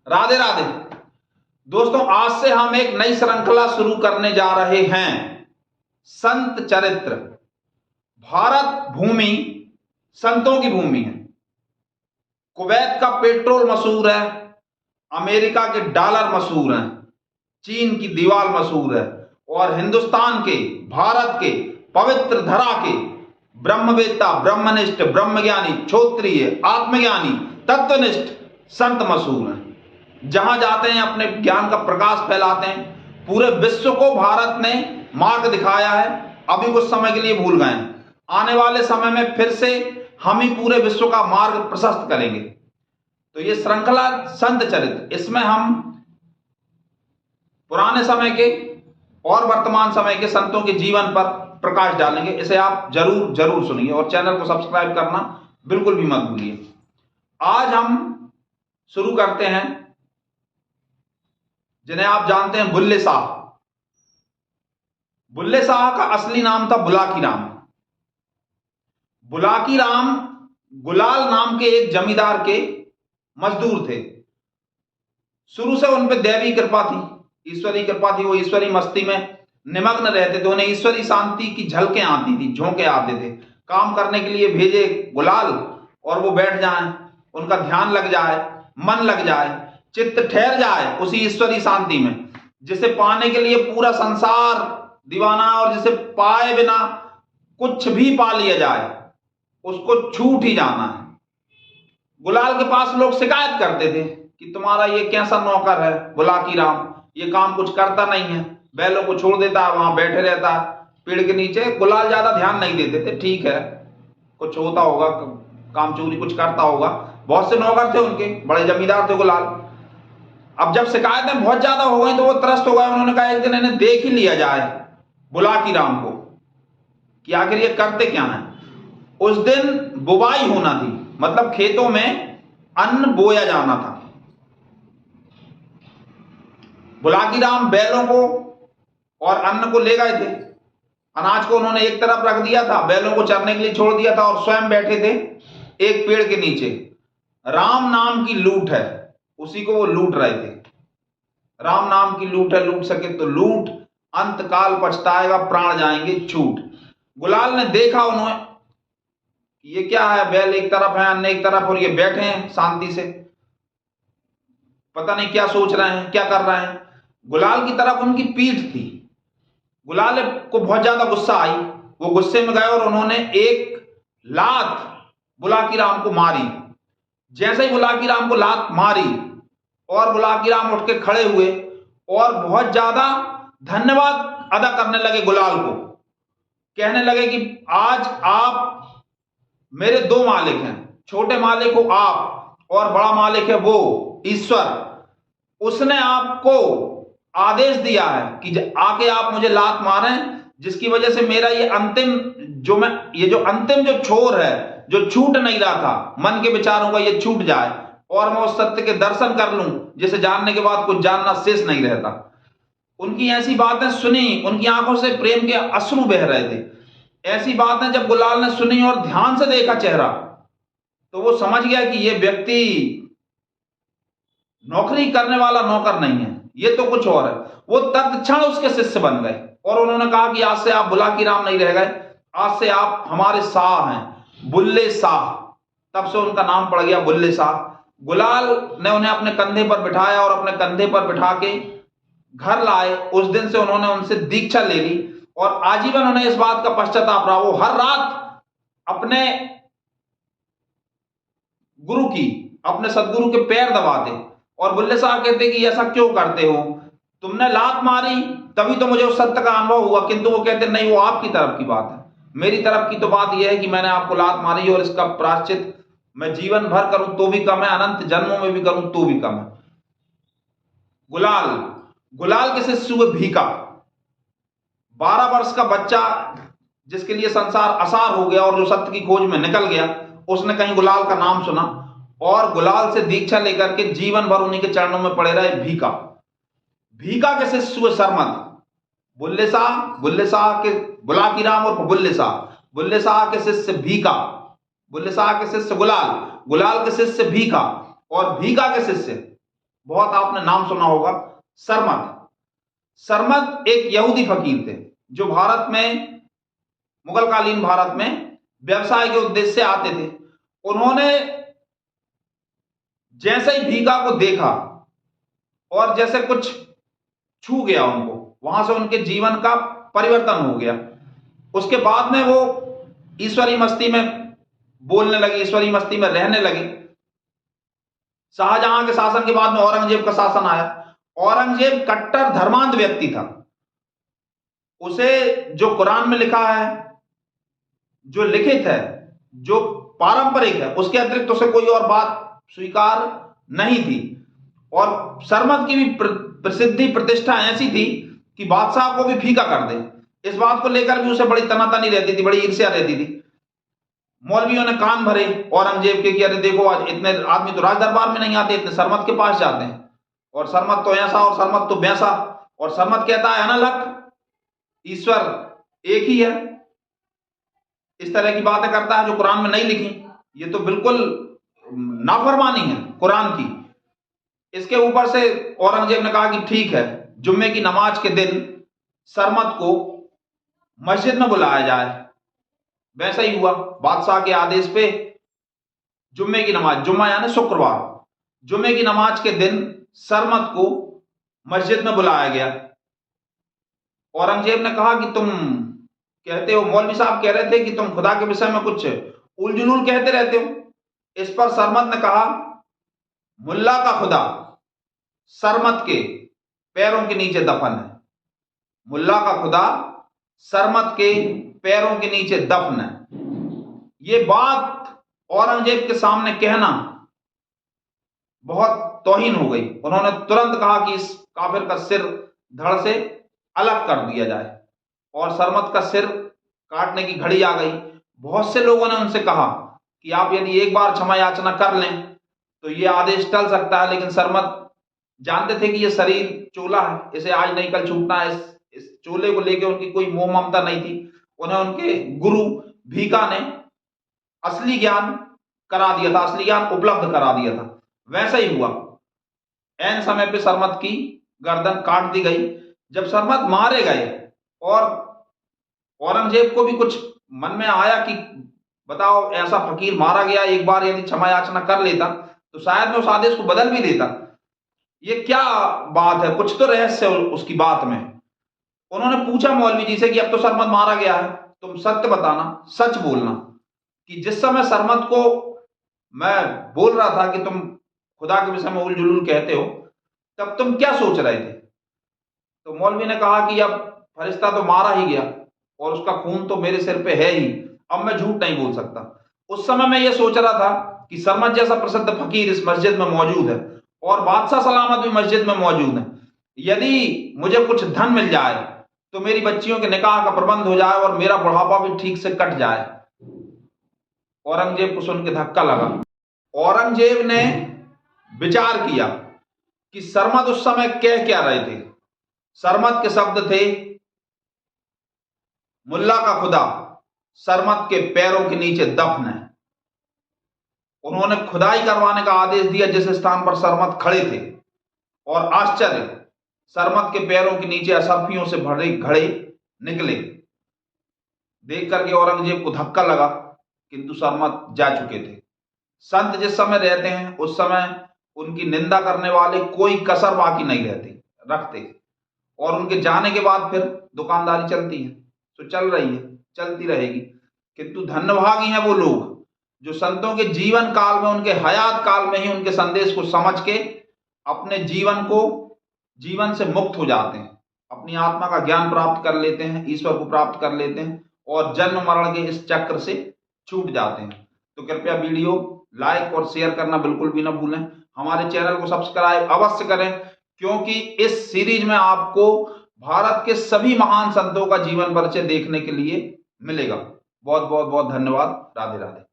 राधे राधे। दोस्तों, आज से हम एक नई श्रृंखला शुरू करने जा रहे हैं, संत चरित्र। भारत भूमि संतों की भूमि है। कुवैत का पेट्रोल मशहूर है, अमेरिका के डॉलर मशहूर हैं, चीन की दीवार मशहूर है, और हिंदुस्तान के, भारत के पवित्र धरा के ब्रह्मवेत्ता, ब्रह्मनिष्ठ, ब्रह्मज्ञानी, क्षोत्रिय, आत्मज्ञानी, तत्वनिष्ठ संत मशहूर हैं। जहां जाते हैं अपने ज्ञान का प्रकाश फैलाते हैं। पूरे विश्व को भारत ने मार्ग दिखाया है। अभी कुछ समय के लिए भूल गए हैं, आने वाले समय में फिर से हम ही पूरे विश्व का मार्ग प्रशस्त करेंगे। तो ये श्रृंखला संत चरित्र, इसमें हम पुराने समय के और वर्तमान समय के संतों के जीवन पर प्रकाश डालेंगे। इसे आप जरूर जरूर सुनिए और चैनल को सब्सक्राइब करना बिल्कुल भी मत भूलिए। आज हम शुरू करते हैं जिन्हें आप जानते हैं, बुल्ले शाह। बुल्ले शाह का असली नाम था बुलाकी राम। बुलाकी राम गुलाल नाम के एक जमींदार के मजदूर थे। शुरू से उन पर दैवी कृपा थी, ईश्वरी कृपा थी। वो ईश्वरी मस्ती में निमग्न रहते थे। उन्हें ईश्वरी शांति की झलकें आती थी, झोंके आते थे। काम करने के लिए भेजे गुलाल और वो बैठ जाएं, उनका ध्यान लग जाए, मन लग जाए, चित्त ठहर जाए उसी ईश्वरी शांति में, जिसे पाने के लिए पूरा संसार दीवाना, और जिसे पाए बिना कुछ भी पा लिया जाए उसको छूट ही जाना है। गुलाल के पास लोग शिकायत करते थे कि तुम्हारा ये कैसा नौकर है बुलाकी राम, ये काम कुछ करता नहीं है, बैलों को छोड़ देता है, वहां बैठे रहता है पेड़ के नीचे। गुलाल ज्यादा ध्यान नहीं देते थे, ठीक है कुछ होता होगा, काम चोरी कुछ करता होगा। बहुत से नौकर थे उनके, बड़े जमींदार थे गुलाल। अब जब शिकायतें बहुत ज्यादा हो गई तो वो त्रस्त हो गए। उन्होंने कहा एक दिन इन्हें देख ही लिया जाए बुलाकी राम को कि आखिर ये करते क्या है। उस दिन बुवाई होना थी, मतलब खेतों में अन्न बोया जाना था। बुलाकी राम बैलों को और अन्न को ले गए थे। अनाज को उन्होंने एक तरफ रख दिया था, बैलों को चरने के लिए छोड़ दिया था, और स्वयं बैठे थे एक पेड़ के नीचे। राम नाम की लूट है, उसी को वो लूट रहे थे। राम नाम की लूट है, लूट सके तो लूट, अंत काल पछताएगा, प्राण जाएंगे छूट। गुलाल ने देखा उन्होंने ये क्या है, बैल एक तरफ है, अन्न एक तरफ, और ये बैठे हैं शांति से, पता नहीं क्या सोच रहे हैं, क्या कर रहे हैं। गुलाल की तरफ उनकी पीठ थी। गुलाल को बहुत ज्यादा गुस्सा आई। वो गुस्से में गए और उन्होंने एक लात बुलाकी राम को मारी। जैसे ही बुलाकी राम को लात मारी और बुलाकी राम उठ के खड़े हुए और बहुत ज्यादा धन्यवाद अदा करने लगे गुलाल को। कहने लगे कि आज आप मेरे दो मालिक हैं, छोटे मालिक हो आप और बड़ा मालिक है वो ईश्वर। उसने आपको आदेश दिया है कि आके आप मुझे लात मारें, जिसकी वजह से मेरा ये अंतिम जो छोर है, जो छूट नहीं रहा था मन के विचारों का, ये छूट जाए और मैं उस सत्य के दर्शन कर लूं जिसे जानने के बाद कुछ जानना शेष नहीं रहता। उनकी ऐसी बातें सुनी, उनकी आंखों से प्रेम के अश्रु बह रहे थे। ऐसी बातें जब गुलाल ने सुनी और ध्यान से देखा चेहरा, तो वो समझ गया कि ये व्यक्ति नौकरी करने वाला नौकर नहीं है, ये तो कुछ और है। वो तत्क्षण उसके शिष्य बन गए और उन्होंने कहा कि आज से आप बुलाकी राम नहीं रह गए, आज से आप हमारे शाह हैं, बुल्ले शाह। तब से उनका नाम पड़ गया बुल्ले शाह। गुलाल ने उन्हें अपने कंधे पर बिठाया और अपने कंधे पर बिठा के घर लाए। उस दिन से उन्होंने उनसे दीक्षा ले ली और आजीवन उन्हें इस बात का पश्चाताप रहा। वो हर रात अपने गुरु की, अपने सदगुरु के पैर दबाते और बुल्ले साहब कहते कि ऐसा क्यों करते हो, तुमने लात मारी तभी तो मुझे उस सत्य का अनुभव हुआ। किंतु वो कहते नहीं, वो आपकी तरफ की बात है, मेरी तरफ की तो बात यह है कि मैंने आपको लात मारी और इसका प्रायश्चित मैं जीवन भर करूं तो भी कम है, अनंत जन्मों में भी करूं तो भी कम है। गुलाल के शिष्य हुए भीका, 12 वर्ष का बच्चा जिसके लिए संसार असार हो गया और जो सत्य की खोज में निकल गया, उसने कहीं गुलाल का नाम सुना और गुलाल से दीक्षा लेकर के जीवन भर उन्हीं के चरणों में पड़े रहे। भीका के शिष्य हुए सरमत। बुल्ले शाह के बुलाकी राम और बुल्ले शाह के शिष्य भीका, बुल्ले शाह के शिष्य गुलाल के शिष्य भीका और भीका के शिष्य बहुत आपने नाम सुना होगा, सरमद। सरमद एक यहूदी फकीर थे जो भारत में, मुगलकालीन भारत में व्यवसाय के उद्देश्य से आते थे। उन्होंने जैसे ही भीखा को देखा और जैसे कुछ छू गया उनको, वहां से उनके जीवन का परिवर्तन हो गया। उसके बाद में वो ईश्वरी मस्ती में बोलने लगे, ईश्वरी मस्ती में रहने लगे। शाहजहां के शासन के बाद में औरंगजेब का शासन आया। औरंगजेब कट्टर धर्मांध व्यक्ति था। उसे जो कुरान में लिखा है, जो लिखित है, जो पारंपरिक है, उसके अतिरिक्त उसे कोई और बात स्वीकार नहीं थी। और सरमद की भी प्रसिद्धि प्रतिष्ठा ऐसी थी कि बादशाह को भी फीका कर दे। इस बात को लेकर भी उसे बड़ी तनातनी रहती थी, बड़ी ईर्ष्या रहती थी। मौलवियों ने कान भरे औरंगजेब के कि अरे देखो, आज इतने आदमी तो राज दरबार में नहीं आते, इतने सरमद के पास जाते हैं, और सरमद तो ऐसा और सरमद तो वैसा। और सरमद कहता है अनलक, ईश्वर एक ही है। इस तरह की बातें करता है जो कुरान में नहीं लिखी। ये तो बिल्कुल नाफरमानी है कुरान की। इसके ऊपर से औरंगजेब ने कहा कि ठीक है, जुम्मे की नमाज के दिन सरमद को मस्जिद में बुलाया जाए। वैसा ही हुआ। बादशाह के आदेश पे जुम्मे की नमाज, जुम्मा यानी शुक्रवार, जुम्मे की नमाज के दिन सरमद को मस्जिद में बुलाया गया। औरंगजेब ने कहा कि तुम कहते हो, मौलवी साहब कह रहे थे कि तुम खुदा के विषय में कुछ उलझुलूल कहते रहते हो। इस पर सरमद ने कहा, मुल्ला का खुदा सरमद के पैरों के नीचे दफन है। मुल्ला का खुदा सरमद के पैरों के नीचे दफन है। ये बात औरंगजेब के सामने कहना बहुत तौहीन हो गई। उन्होंने तुरंत कहा कि इस काफिर का सिर धड़ से अलग कर दिया जाए, और सरमद का सिर काटने की घड़ी आ गई। बहुत से लोगों ने उनसे कहा कि आप यदि एक बार क्षमा याचना कर लें तो ये आदेश टल सकता है, लेकिन सरमद जानते थे कि ये शरीर चोला है, इसे आज नहीं कल छूटना है। इस चोले को लेकर उनकी कोई मोह ममता नहीं थी। उन्हें उनके गुरु भीका ने असली ज्ञान करा दिया था, असली ज्ञान उपलब्ध करा दिया था। वैसा ही हुआ। ऐन समय पे सरमद की गर्दन काट दी गई। जब सरमद मारे गए और औरंगजेब को भी कुछ मन में आया कि बताओ, ऐसा फकीर मारा गया, एक बार यदि क्षमा याचना कर लेता तो शायद मैं उस आदेश को बदल भी देता। ये क्या बात है, कुछ तो रहस्य उसकी बात में। उन्होंने पूछा मौलवी जी से कि अब तो सरमद मारा गया है, तुम सत्य बताना, सच बोलना कि जिस समय सरमद को मैं बोल रहा था कि तुम खुदा के विषय में उल जुलूल कहते हो, तब तुम क्या सोच रहे थे। तो मौलवी ने कहा कि अब फरिश्ता तो मारा ही गया और उसका खून तो मेरे सिर पे है ही, अब मैं झूठ नहीं बोल सकता। उस समय मैं ये सोच रहा था कि सरमद जैसा प्रसिद्ध फकीर इस मस्जिद में मौजूद है और बादशाह सलामत भी मस्जिद में मौजूद है। यदि मुझे कुछ धन मिल जाए तो मेरी बच्चियों के निकाह का प्रबंध हो जाए और मेरा बुढ़ापा भी ठीक से कट जाए। औरंगजेब को सुन के धक्का लगा। औरंगजेब ने विचार किया कि सरमद उस समय कह क्या रहे थे। सरमद के शब्द थे, मुल्ला का खुदा सरमद के पैरों के नीचे दफन है। उन्होंने खुदाई करवाने का आदेश दिया जिस स्थान पर सरमद खड़े थे, और आश्चर्य, सरमद के पैरों के नीचे असरफियों से भरे घड़े निकले। देख करके औरंगजेब को धक्का लगा, किंतु सरमद जा चुके थे। संत जिस समय रहते हैं उस समय उनकी निंदा करने वाले कोई कसर बाकी नहीं रखते, और उनके जाने के बाद फिर दुकानदारी चलती है, तो चल रही है, चलती रहेगी। किंतु धन्यभागी हैं वो लोग जो संतों के जीवन काल में, उनके हयात काल में ही उनके संदेश को समझ के अपने जीवन से मुक्त हो जाते हैं, अपनी आत्मा का ज्ञान प्राप्त कर लेते हैं, ईश्वर को प्राप्त कर लेते हैं और जन्म मरण के इस चक्र से छूट जाते हैं। तो कृपया वीडियो लाइक और शेयर करना बिल्कुल भी ना भूलें। हमारे चैनल को सब्सक्राइब अवश्य करें, क्योंकि इस सीरीज में आपको भारत के सभी महान संतों का जीवन परिचय देखने के लिए मिलेगा। बहुत बहुत बहुत धन्यवाद। राधे राधे।